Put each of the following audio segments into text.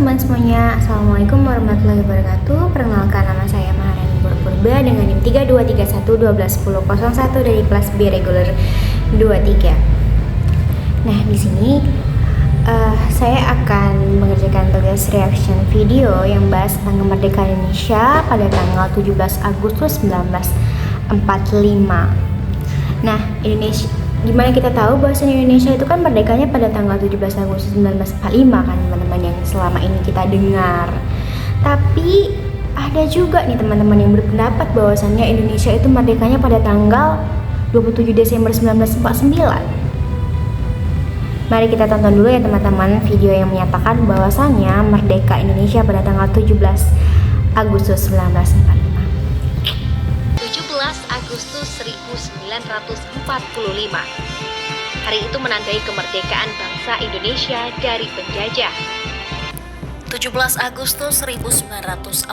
teman-teman semuanya, Assalamualaikum warahmatullahi wabarakatuh. Perkenalkan, nama saya Maharani Purba dengan NIM 3231121001 dari kelas B reguler 23. Nah, di sini saya akan mengerjakan tugas reaction video yang bahas tentang kemerdekaan Indonesia pada tanggal 17 Agustus 1945. Nah, gimana kita tahu bahwa Indonesia itu kan merdekanya pada tanggal 17 Agustus 1945 kan teman-teman, yang selama ini kita dengar. Tapi ada juga nih teman-teman yang berpendapat bahwasannya Indonesia itu merdekanya pada tanggal 27 Desember 1949. Mari kita tonton dulu ya teman-teman video yang menyatakan bahwasannya merdeka Indonesia pada tanggal 17 Agustus 1945. 17 Agustus 1945. Hari itu menandai kemerdekaan bangsa Indonesia dari penjajah. 17 Agustus 1945,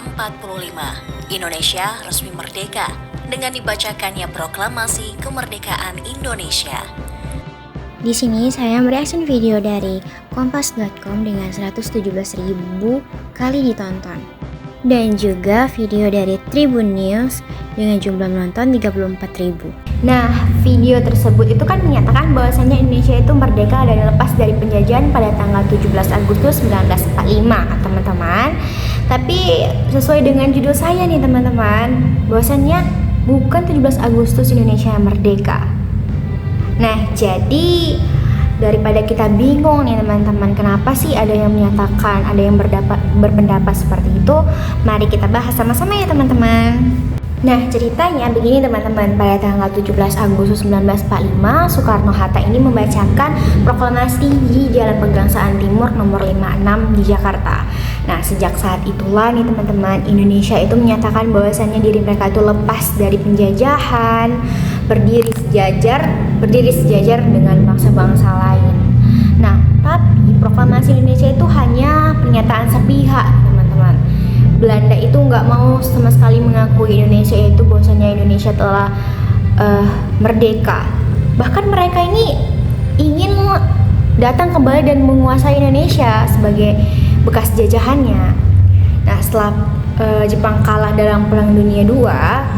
Indonesia resmi merdeka dengan dibacakannya proklamasi kemerdekaan Indonesia. Di sini saya mereaction video dari kompas.com dengan 117.000 kali ditonton. Dan juga video dari Tribun News dengan jumlah penonton 34.000. Nah, video tersebut itu kan menyatakan bahwasannya Indonesia itu merdeka dan lepas dari penjajahan pada tanggal 17 Agustus 1945, teman-teman. Tapi sesuai dengan judul saya nih teman-teman, bahwasannya bukan 17 Agustus Indonesia yang merdeka. Nah, jadi daripada kita bingung nih teman-teman, kenapa sih ada yang menyatakan, ada yang berpendapat seperti itu, mari kita bahas sama-sama ya teman-teman. Nah, ceritanya begini teman-teman, pada tanggal 17 Agustus 1945, Soekarno-Hatta ini membacakan proklamasi di Jalan Pegangsaan Timur nomor 56 di Jakarta. Nah, sejak saat itulah nih teman-teman, Indonesia itu menyatakan bahwasannya diri mereka itu lepas dari penjajahan, berdiri sejajar dengan bangsa-bangsa lain. Nah, tapi proklamasi Indonesia itu hanya pernyataan sepihak, teman-teman. Belanda itu nggak mau sama sekali mengakui Indonesia itu bahwasanya Indonesia telah merdeka. Bahkan mereka ini ingin datang kembali dan menguasai Indonesia sebagai bekas jajahannya. Nah, setelah Jepang kalah dalam Perang Dunia II,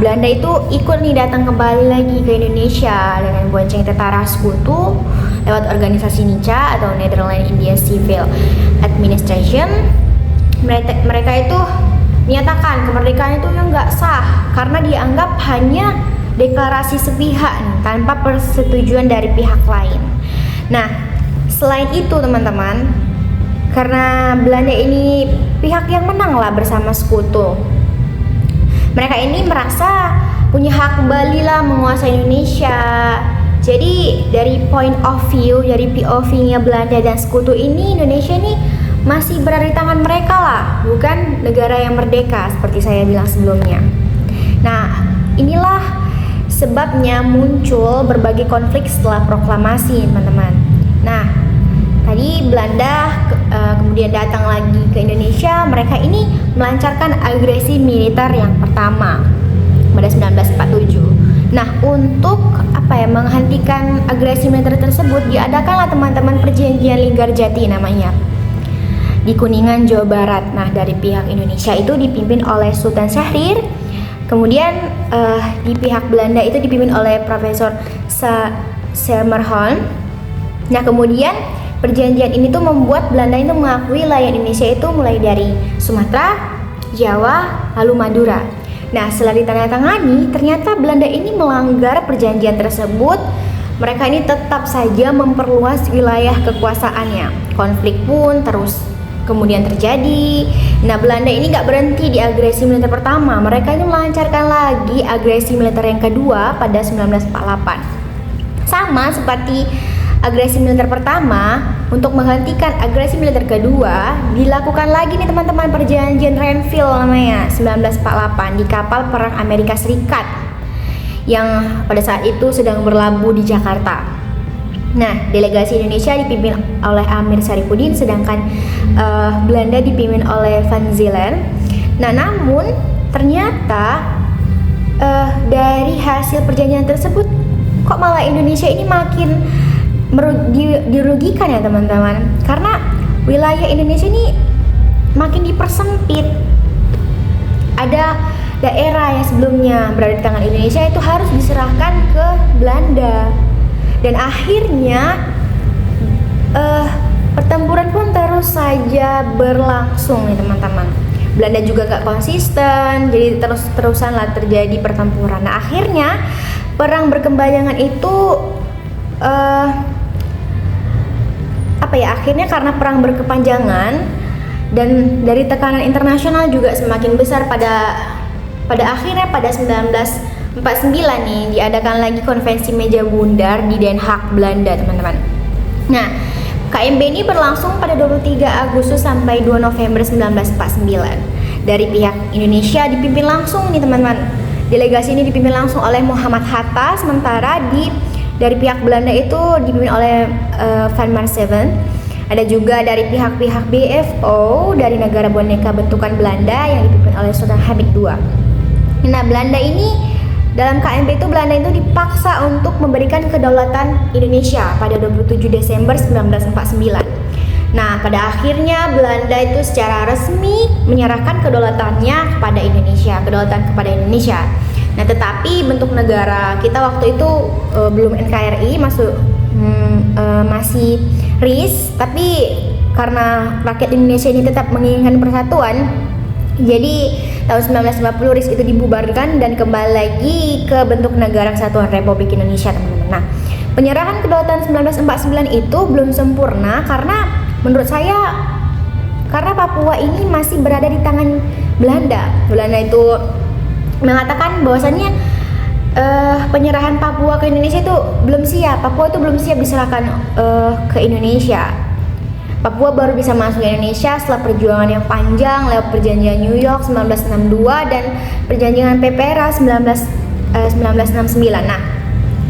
Belanda itu ikut nih datang kembali lagi ke Indonesia dengan bonceng tentara sekutu lewat organisasi NICA atau Netherlands India Civil Administration. Mereka itu menyatakan kemerdekaan itu yang nggak sah karena dianggap hanya deklarasi sepihak nih, tanpa persetujuan dari pihak lain. Nah, selain itu teman-teman, karena Belanda ini pihak yang menang lah bersama sekutu, mereka ini merasa punya hak kembali lah menguasai Indonesia. Jadi dari point of view, dari POV-nya Belanda dan sekutu ini, Indonesia ini masih berada di tangan mereka lah, bukan negara yang merdeka seperti saya bilang sebelumnya. Nah, inilah sebabnya muncul berbagai konflik setelah proklamasi, teman-teman. Nah, tadi Belanda kemudian datang lagi ke Indonesia. Mereka ini melancarkan agresi militer yang pertama pada 1947. Nah, untuk menghentikan agresi militer tersebut, diadakanlah teman-teman perjanjian Linggarjati namanya di Kuningan, Jawa Barat. Nah, dari pihak Indonesia itu dipimpin oleh Sultan Syahrir. Kemudian di pihak Belanda itu dipimpin oleh Profesor Selmerholm. Nah, kemudian perjanjian ini tuh membuat Belanda itu mengakui wilayah Indonesia itu mulai dari Sumatera, Jawa, lalu Madura. Nah, setelah ditandatangani, ternyata Belanda ini melanggar perjanjian tersebut. Mereka ini tetap saja memperluas wilayah kekuasaannya. Konflik pun terus kemudian terjadi. Nah, Belanda ini gak berhenti di agresi militer pertama. Mereka ini melancarkan lagi agresi militer yang kedua pada 1948. Sama seperti agresi militer pertama, untuk menghentikan agresi militer kedua dilakukan lagi nih teman-teman perjanjian Renville namanya 1948 di kapal perang Amerika Serikat yang pada saat itu sedang berlabuh di Jakarta. Nah, delegasi Indonesia dipimpin oleh Amir Syarifuddin, sedangkan Belanda dipimpin oleh Van Zielen. Nah, namun ternyata dari hasil perjanjian tersebut kok malah Indonesia ini makin dirugikan ya teman-teman, karena wilayah Indonesia ini makin dipersempit. Ada daerah yang sebelumnya berada di tangan Indonesia itu harus diserahkan ke Belanda. Dan akhirnya pertempuran pun terus saja berlangsung nih teman-teman. Belanda juga gak konsisten, jadi terus-terusan lah terjadi pertempuran. Nah akhirnya perang berkepanjangan itu akhirnya karena perang berkepanjangan dan dari tekanan internasional juga semakin besar, pada akhirnya pada 1949 nih diadakan lagi konvensi meja bundar di Den Haag, Belanda teman-teman. Nah KMB ini berlangsung pada 23 Agustus sampai 2 November 1949. Dari pihak Indonesia dipimpin langsung nih teman-teman. Delegasi ini dipimpin langsung oleh Muhammad Hatta, sementara dari pihak Belanda itu dipimpin oleh Van Marseveen. Ada juga dari pihak-pihak BFO dari negara boneka bentukan Belanda yang dipimpin oleh Sultan Hamid II. Nah, dalam KMB itu Belanda itu dipaksa untuk memberikan kedaulatan Indonesia pada 27 Desember 1949. Nah, pada akhirnya Belanda itu secara resmi menyerahkan kedaulatannya kepada Indonesia. Nah, tetapi bentuk negara kita waktu itu belum NKRI, masih RIS, tapi karena rakyat Indonesia ini tetap menginginkan persatuan, jadi tahun 1950 RIS itu dibubarkan dan kembali lagi ke bentuk negara kesatuan Republik Indonesia teman-teman. Nah, penyerahan kedaulatan 1949 itu belum sempurna karena menurut saya Papua ini masih berada di tangan Belanda. Belanda itu mengatakan bahwasannya penyerahan Papua ke Indonesia itu belum siap. Papua itu belum siap diserahkan ke Indonesia. Papua baru bisa masuk ke Indonesia setelah perjuangan yang panjang lewat perjanjian New York 1962 dan perjanjian PPRA 1969. Nah,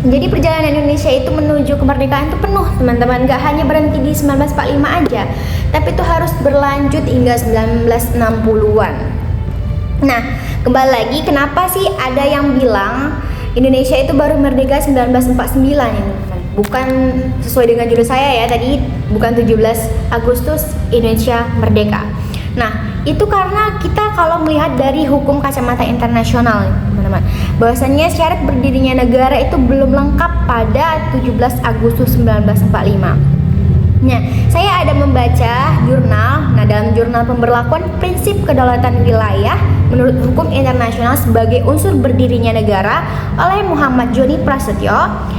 jadi perjalanan Indonesia itu menuju kemerdekaan itu penuh teman-teman, gak hanya berhenti di 1945 aja, tapi itu harus berlanjut hingga 1960-an. Nah, kembali lagi, kenapa sih ada yang bilang Indonesia itu baru merdeka 1949 ini? Bukan sesuai dengan judul saya ya, tadi bukan 17 Agustus Indonesia merdeka. Nah, itu karena kita kalau melihat dari hukum kacamata internasional teman-teman, bahwasannya syarat berdirinya negara itu belum lengkap pada 17 Agustus 1945. Nah, saya ada membaca jurnal. Nah, dalam jurnal pemberlakuan prinsip kedaulatan wilayah menurut hukum internasional sebagai unsur berdirinya negara oleh Muhammad Joni Prasetyo,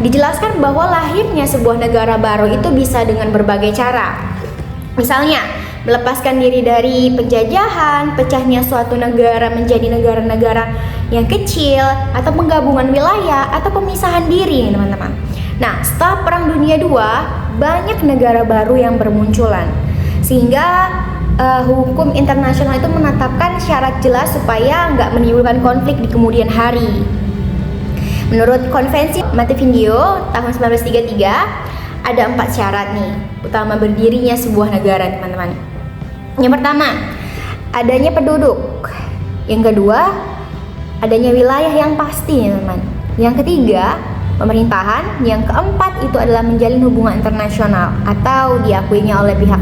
dijelaskan bahwa lahirnya sebuah negara baru itu bisa dengan berbagai cara. Misalnya, melepaskan diri dari penjajahan, pecahnya suatu negara menjadi negara-negara yang kecil, atau penggabungan wilayah, atau pemisahan diri, teman-teman. Nah, setelah Perang Dunia II, banyak negara baru yang bermunculan, sehingga hukum internasional itu menetapkan syarat jelas supaya nggak menimbulkan konflik di kemudian hari. Menurut Konvensi Montevideo tahun 1933, ada 4 syarat nih utama berdirinya sebuah negara, teman-teman. Yang pertama, adanya penduduk. Yang kedua, adanya wilayah yang pasti, teman-teman. Yang ketiga, pemerintahan. Yang keempat itu adalah menjalin hubungan internasional atau diakuinya oleh pihak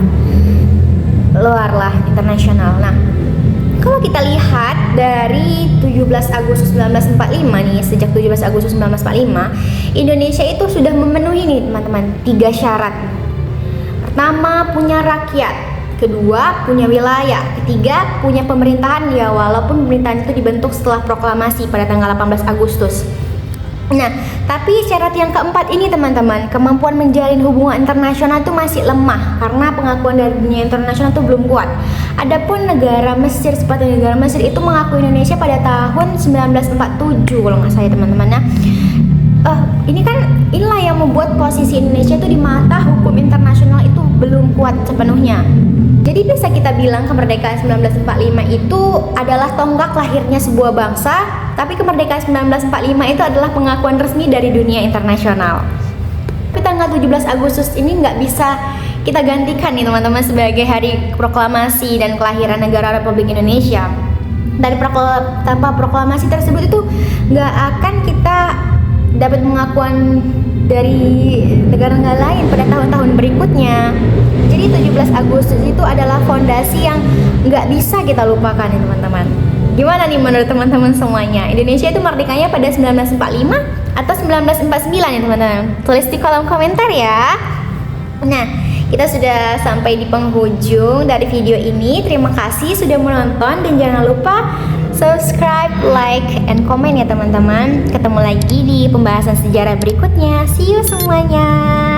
luar lah, internasional. Nah, kalau kita lihat dari 17 Agustus 1945 nih, sejak 17 Agustus 1945, Indonesia itu sudah memenuhi nih teman-teman 3 syarat. Pertama, punya rakyat. Kedua, punya wilayah. Ketiga, punya pemerintahan, ya walaupun pemerintahan itu dibentuk setelah proklamasi pada tanggal 18 Agustus. Nah, tapi syarat yang keempat ini teman-teman, kemampuan menjalin hubungan internasional itu masih lemah karena pengakuan dari dunia internasional itu belum kuat. Adapun negara Mesir, seperti negara Mesir itu mengakui Indonesia pada tahun 1947 kalau nggak salah teman-teman. Nah, inilah yang membuat posisi Indonesia itu di mata hukum internasional itu belum kuat sepenuhnya. Jadi bisa kita bilang kemerdekaan 1945 itu adalah tonggak lahirnya sebuah bangsa, tapi kemerdekaan 1945 itu adalah pengakuan resmi dari dunia internasional. Tapi tanggal 17 Agustus ini nggak bisa kita gantikan nih teman-teman sebagai hari proklamasi dan kelahiran negara Republik Indonesia. Dan tanpa proklamasi tersebut itu nggak akan kita dapat pengakuan dari negara-negara lain pada tahun-tahun berikutnya. Jadi 17 Agustus itu adalah fondasi yang nggak bisa kita lupakan ya teman-teman. Gimana nih menurut teman-teman semuanya? Indonesia itu merdekanya pada 1945 atau 1949 ya teman-teman? Tulis di kolom komentar ya. Nah, kita sudah sampai di penghujung dari video ini. Terima kasih sudah menonton dan jangan lupa subscribe, like, and comment ya teman-teman. Ketemu lagi di pembahasan sejarah berikutnya. See you semuanya.